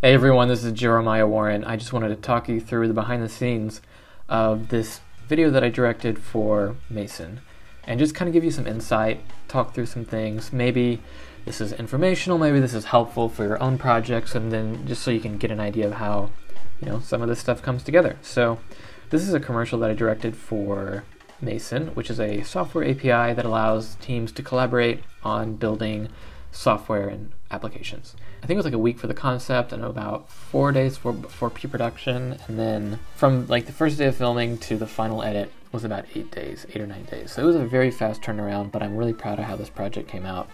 Hey everyone, this is Jeremiah Warren. I just wanted to talk you through the behind the scenes of this video that I directed for Mason and just kind of give you some insight, talk through some things. Maybe this is informational, maybe this is helpful for your own projects, and then just so you can get an idea of how, some of this stuff comes together. So this is a commercial that I directed for Mason, which is a software API that allows teams to collaborate on building software and applications. I think it was like a week for the concept and about 4 days for pre-production, and then from like the first day of filming to the final edit was about 8 days, 8 or 9 days. So it was a very fast turnaround, but I'm really proud of how this project came out.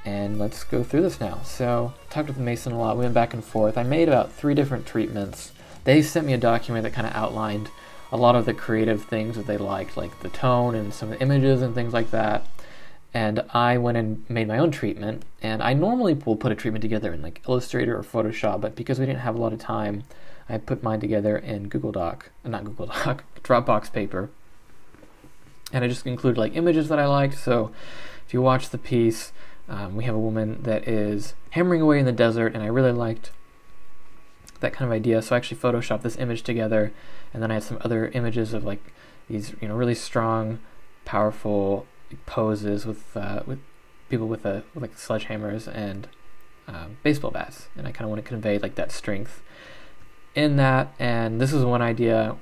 And let's go through this now. So I talked with Mason a lot, we went back and forth. I made about 3 different treatments. They sent me a document that kind of outlined a lot of the creative things that they liked, like the tone and some of the images and things like that. And I went and made my own treatment, and I normally will put a treatment together in like Illustrator or Photoshop, but because we didn't have a lot of time, I put mine together in Dropbox paper, and I just included like images that I liked. So if you watch the piece, we have a woman that is hammering away in the desert, and I really liked that kind of idea, so I actually photoshopped this image together, and then I had some other images of like these really strong, powerful poses with people with like sledgehammers and baseball bats, and I kind of want to convey like that strength in that. And this was one idea.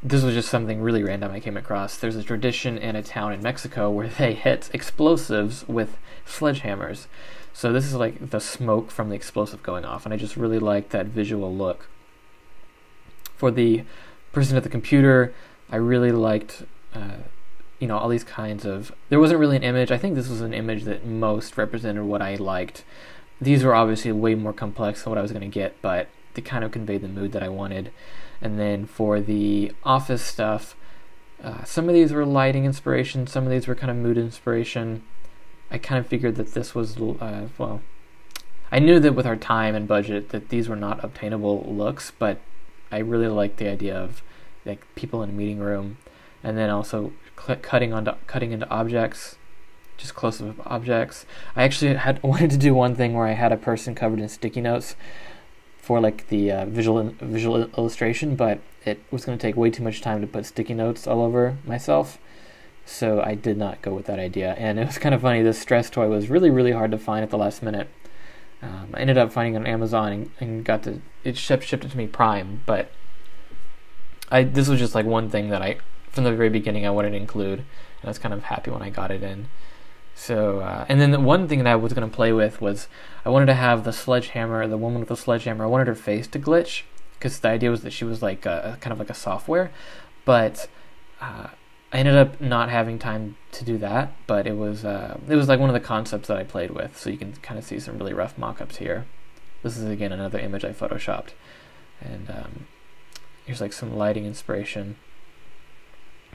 This was just something really random I came across. There's a tradition in a town in Mexico where they hit explosives with sledgehammers. So this is like the smoke from the explosive going off, and I just really liked that visual look. For the person at the computer, I really liked all these kinds of, there wasn't really an image. I think this was an image that most represented what I liked. These were obviously way more complex than what I was going to get, but they kind of conveyed the mood that I wanted. And then for the office stuff, some of these were lighting inspiration, some of these were kind of mood inspiration. I kind of figured that this was, I knew that with our time and budget that these were not obtainable looks, but I really liked the idea of like people in a meeting room, and then also cutting into objects, just close-up objects. I actually wanted to do one thing where I had a person covered in sticky notes for like the visual illustration, but it was going to take way too much time to put sticky notes all over myself, so I did not go with that idea. And it was kind of funny, this stress toy was really, really hard to find at the last minute. I ended up finding it on Amazon and it shipped it to me Prime, but this was just like one thing that from the very beginning I wanted to include, and I was kind of happy when I got it in. So, and then the one thing that I was going to play with was I wanted to have the woman with the sledgehammer, I wanted her face to glitch, because the idea was that she was like kind of like a software, but I ended up not having time to do that, but it was like one of the concepts that I played with, so you can kind of see some really rough mock-ups here. This is again another image I photoshopped, and here's like some lighting inspiration,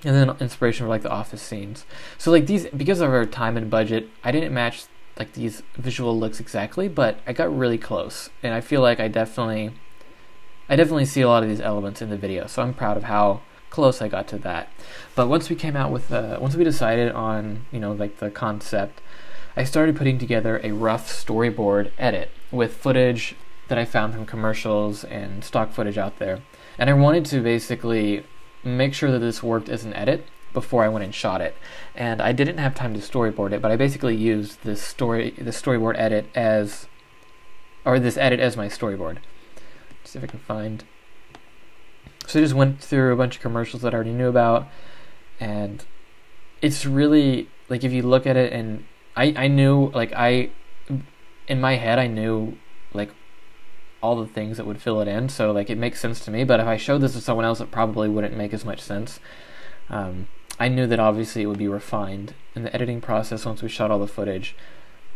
and then inspiration for like the office scenes. So like these, because of our time and budget, I didn't match like these visual looks exactly, but I got really close, and I feel like I definitely see a lot of these elements in the video, so I'm proud of how close I got to that. But once we came out with once we decided on like the concept, I started putting together a rough storyboard edit with footage that I found from commercials and stock footage out there, and I wanted to basically make sure that this worked as an edit before I went and shot it. And I didn't have time to storyboard it, but I basically used this storyboard edit as my storyboard. Let's see if I can find. So I just went through a bunch of commercials that I already knew about, and it's really like, if you look at it, and I knew, like, in my head I knew like all the things that would fill it in, so like it makes sense to me, but if I showed this to someone else it probably wouldn't make as much sense. I knew that obviously it would be refined in the editing process once we shot all the footage,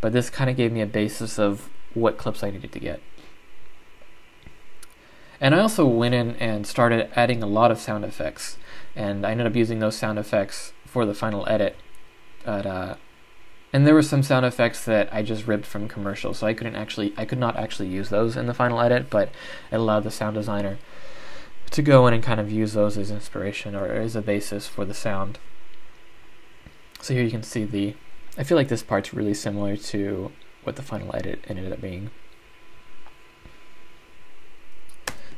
but this kind of gave me a basis of what clips I needed to get. And I also went in and started adding a lot of sound effects, and I ended up using those sound effects for the final edit. But and there were some sound effects that I just ripped from commercials, so I could not actually use those in the final edit, but it allowed the sound designer to go in and kind of use those as inspiration or as a basis for the sound. So here you can see I feel like this part's really similar to what the final edit ended up being.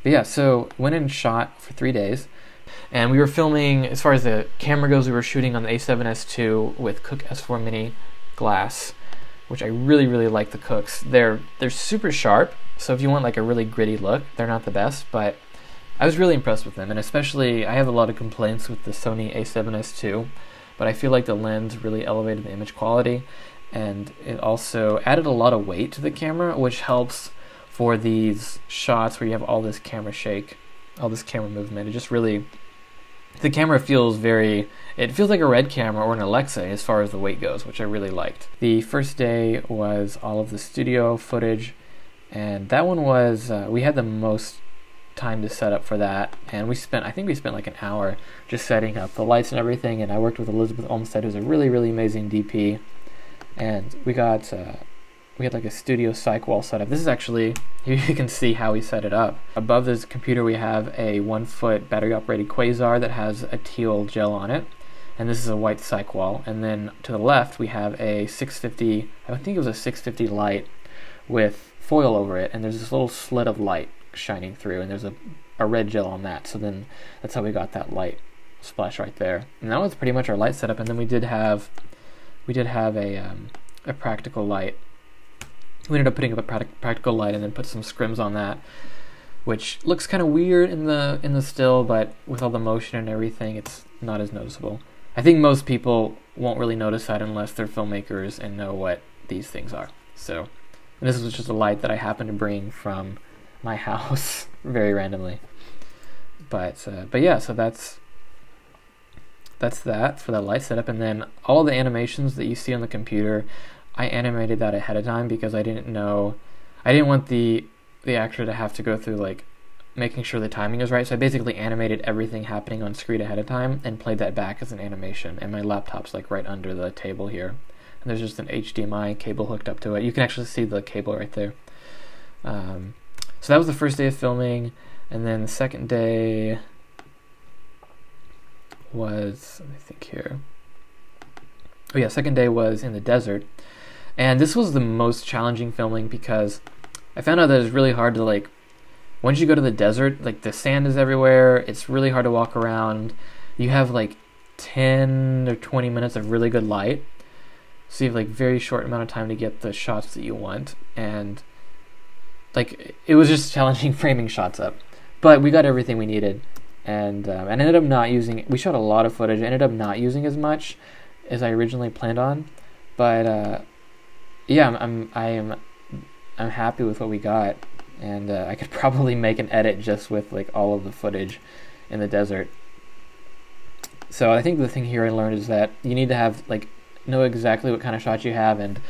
But yeah, so went and shot for 3 days, and we were filming, as far as the camera goes, we were shooting on the A7S II with Cooke S4 Mini glass, which I really, really like the Cookes. They're super sharp, so if you want like a really gritty look, they're not the best, but I was really impressed with them, and especially, I have a lot of complaints with the Sony A7S II, but I feel like the lens really elevated the image quality, and it also added a lot of weight to the camera, which helps for these shots where you have all this camera shake, all this camera movement. It just really, the camera feels it feels like a Red camera or an Alexa as far as the weight goes, which I really liked. The first day was all of the studio footage, and that one was, we had the most time to set up for that, and I think we spent like an hour just setting up the lights and everything, and I worked with Elizabeth Olmsted, who's a really, really amazing DP, and we had like a studio cyc wall set up. This is actually, you can see how we set it up. Above this computer we have a 1-foot battery operated Quasar that has a teal gel on it, and this is a white cyc wall, and then to the left we have a 650, I think it was a 650 light with foil over it, and there's this little slit of light shining through, and there's a red gel on that, so then that's how we got that light splash right there. And that was pretty much our light setup, and then we did have a practical light. We ended up putting up a practical light and then put some scrims on that, which looks kind of weird in the still, but with all the motion and everything, it's not as noticeable. I think most people won't really notice that unless they're filmmakers and know what these things are. So, and this was just a light that I happened to bring from my house very randomly. But yeah, so that's that for that light setup, and then all the animations that you see on the computer, I animated that ahead of time because I didn't want the actor to have to go through like making sure the timing is right. So I basically animated everything happening on screen ahead of time and played that back as an animation. And my laptop's like right under the table here, and there's just an HDMI cable hooked up to it. You can actually see the cable right there. So that was the first day of filming, and then the second day was, let me think here. Oh yeah, second day was in the desert. And this was the most challenging filming because I found out that it's really hard to, like, once you go to the desert, like, the sand is everywhere, it's really hard to walk around. You have like 10 or 20 minutes of really good light, so you have like very short amount of time to get the shots that you want, and like it was just challenging framing shots up. But we got everything we needed, and ended up not using, we shot a lot of footage, ended up not using as much as I originally planned on, but yeah, I'm happy with what we got, and I could probably make an edit just with like all of the footage in the desert. So I think the thing here I learned is that you need to have know exactly what kind of shots you have, and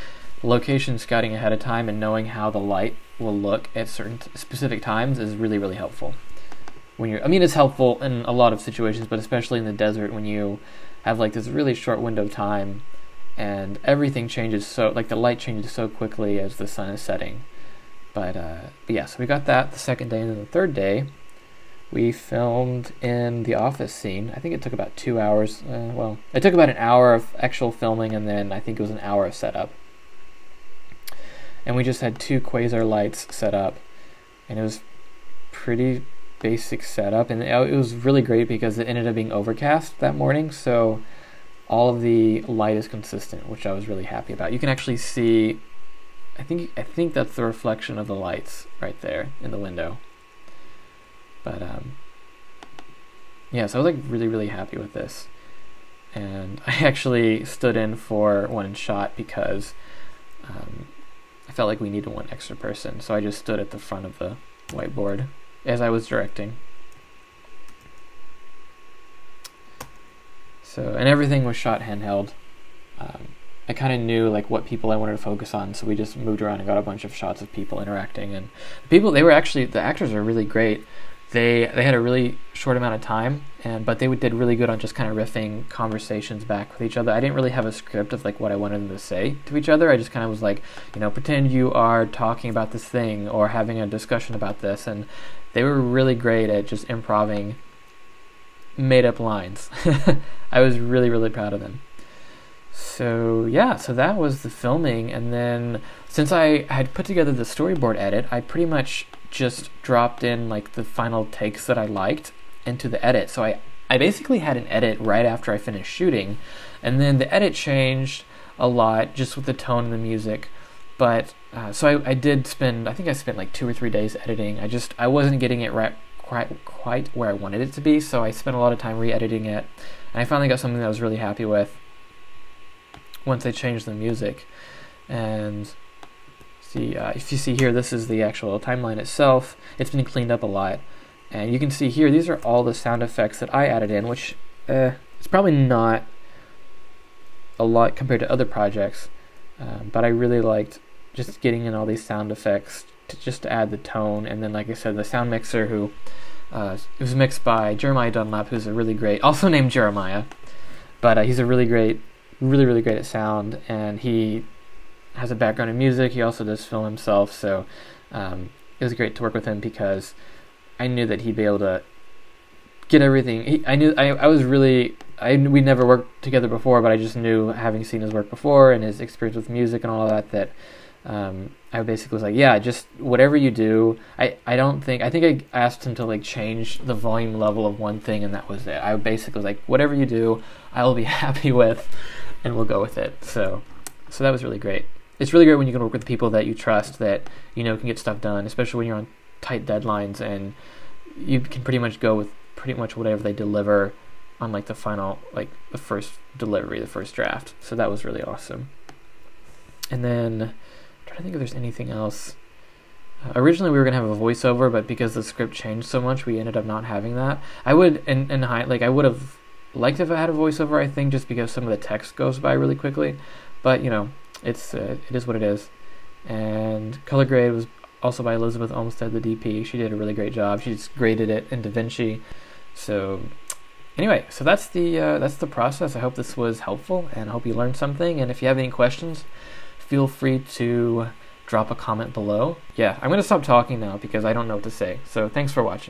location scouting ahead of time and knowing how the light will look at certain specific times is really, really helpful. It's helpful in a lot of situations, but especially in the desert when you have like this really short window of time and everything changes, so like the light changes so quickly as the sun is setting. But yeah, so we got that the second day, and then the third day we filmed in the office scene. I think it took about 2 hours. It took about an hour of actual filming, and then I think it was an hour of setup. And we just had 2 quasar lights set up, and it was pretty basic setup, and it was really great because it ended up being overcast that morning, so all of the light is consistent, which I was really happy about. You can actually see, I think that's the reflection of the lights right there in the window. But yeah, so I was like really, really happy with this, and I actually stood in for one shot because I felt like we needed one extra person, so I just stood at the front of the whiteboard as I was directing. So, and everything was shot handheld. I kind of knew like what people I wanted to focus on, so we just moved around and got a bunch of shots of people interacting, and the actors are really great. They had a really short amount of time, but they did really good on just kind of riffing conversations back with each other. I didn't really have a script of like what I wanted them to say to each other. I just kind of was like, pretend you are talking about this thing or having a discussion about this, and they were really great at just improvising made up lines. I was really, really proud of them. So yeah, so that was the filming, and then since I had put together the storyboard edit, I pretty much just dropped in like the final takes that I liked into the edit. So I basically had an edit right after I finished shooting, and then the edit changed a lot just with the tone and the music. But so I did spend, I think I spent like 2 or 3 days editing. I wasn't getting it right quite where I wanted it to be, so I spent a lot of time re-editing it, and I finally got something that I was really happy with once I changed the music. And see, if you see here, this is the actual timeline itself. It's been cleaned up a lot, and you can see here these are all the sound effects that I added in, which it's probably not a lot compared to other projects, but I really liked just getting in all these sound effects to add the tone. And then, like I said, the sound mixer, who it was mixed by Jeremiah Dunlap, who's a really great, also named Jeremiah, but he's a really great at sound, and he has a background in music. He also does film himself, so it was great to work with him because I knew that he'd be able to get everything. We never worked together before, but I just knew, having seen his work before and his experience with music and all of that I basically was like, yeah, just whatever you do. I think I asked him to like change the volume level of one thing, and that was it. I basically was like, whatever you do, I will be happy with, and we'll go with it. So that was really great. It's really great when you can work with people that you trust, that you know can get stuff done, especially when you're on tight deadlines, and you can pretty much go with pretty much whatever they deliver on like the final, like the first delivery, the first draft. So that was really awesome. And then I'm trying to think if there's anything else. Originally we were gonna have a voiceover, but because the script changed so much, we ended up not having that. I would I would have liked if I had a voiceover, I think, just because some of the text goes by really quickly. But you know, it is what it is. And color grade was also by Elizabeth Olmsted, the DP. She did a really great job. She just graded it in DaVinci. So anyway, so that's the process. I hope this was helpful, and I hope you learned something. And if you have any questions, feel free to drop a comment below. Yeah, I'm going to stop talking now because I don't know what to say. So thanks for watching.